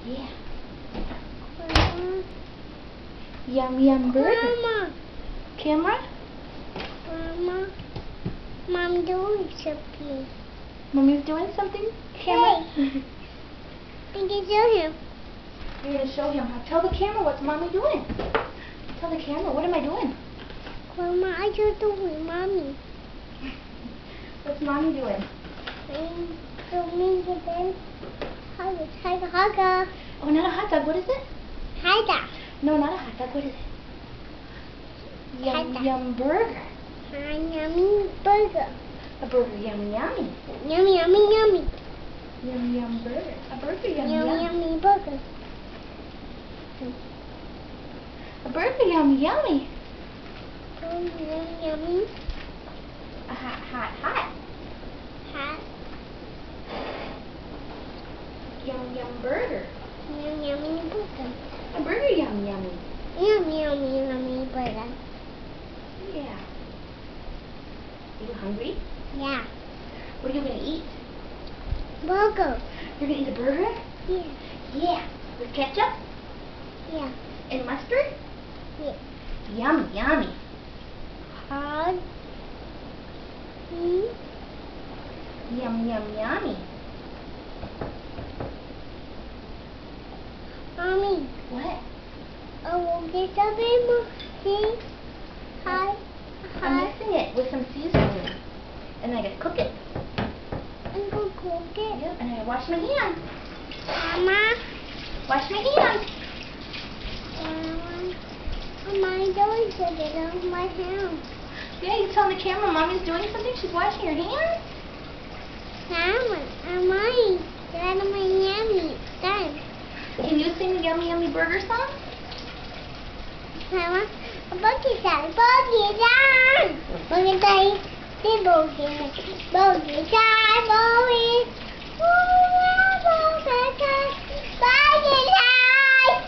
Yeah. Grandma. Yum yum burger. Grandma. Camera? Grandma. Mom doing something. Mommy's doing something? Camera? Hey. I can show him. You're going to show him. Tell the camera what's Mommy doing. Tell the camera, what am I doing? Grandma, I just doing Mommy. What's Mommy doing? I'm doing the dance. Hugga. Oh, not a hot dog. What is it? Hugga. No, not a hot dog. What is it? Yum Hot dog. yum burger. Yummy burger. A burger yummy yummy. Yummy, yummy, yummy. Yum yum burger. A burger yummy Yummy, yummy. yummy burger. A burger yummy yummy. Yummy, yummy. A hot hot hot. Hot. Yum yum burger. Yummy, yummy burger. A burger yummy yummy. Yummy, yummy, yummy burger. Yeah. Are you hungry? Yeah. What are you going to eat? Burger. You're going to eat a burger? Yeah. Yeah. With ketchup? Yeah. And mustard? Yeah. Yummy, yummy. Hot. Yum, yum, yummy. Mommy, What? I will get something more. See? Hi. I'm mixing it with some seasoning. And I gotta cook it. I'm going to cook it. Yep, and I gotta wash my hands. Mama. Wash my hands. Am I doing something on my hand? Yeah, you telling the camera Mommy's doing something? She's washing her hands? Mama, am I? That my yummy. Done. Can you sing the Yummy Yummy Burger song? Mama, boogie time, boogie time. Boogie time, boogie time, boogie time, boogie. Boogie time.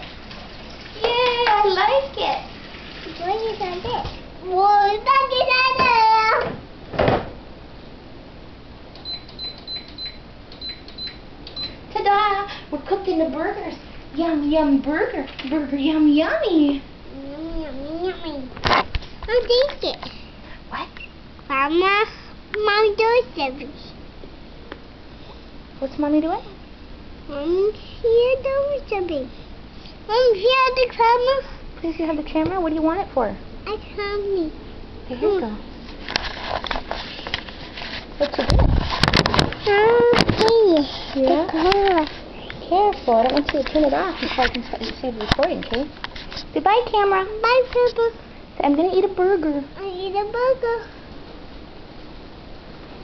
Yeah, I like it. Boogie time. Boogie time. Ta-da! We're cooking the burgers. Yum, yum, burger. Burger, yum, yummy. Yummy, yummy, yummy. I'll take it. What? Mama, Mom doing something. What's Mommy doing? Mom here doing something. Mom here the camera. Please, you have the camera? What do you want it for? I can't me. Okay, here you go. What you doing? Yeah? Careful, I don't want you to turn it off before I can see the recording, okay? Goodbye, camera. Bye, Peppa. So I'm going to eat a burger. I eat a burger.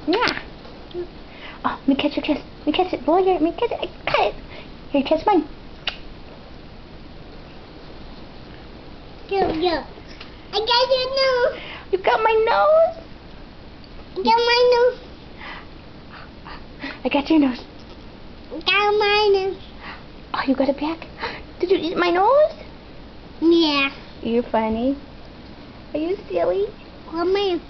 Yeah. Oh, let me catch your kiss. Let me catch it. Boy, here, let me catch it. Cut it. Here, catch mine. Yo. I got your nose. You got my nose. I got my nose. I got your nose. I got my nose. Oh, you got it back? Did you eat my nose? Yeah. You're funny. Are you silly? Come here.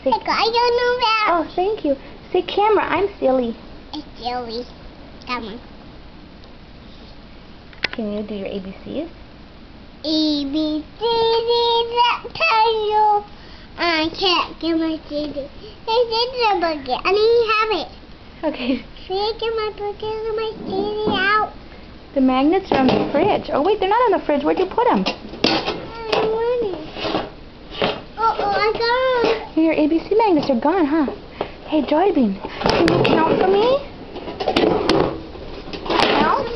Say, I got your nose back. oh, thank you. Say, camera, I'm silly. It's silly. Come on. Can you do your ABCs? A, B, C, D, that tell you. I can't get my CD. This is a burger. I need to have it. Okay. See, get my burger and my CD out. The magnets are on the fridge. Oh, wait, they're not on the fridge. Where'd you put them? I don't want it. Uh-oh, I got them. Your ABC magnets are gone, huh? Hey, Joybean, can you count for me? Count?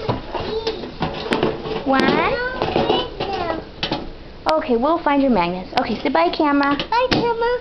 1. Okay, we'll find your magnets. Okay, say bye, camera. Bye, camera.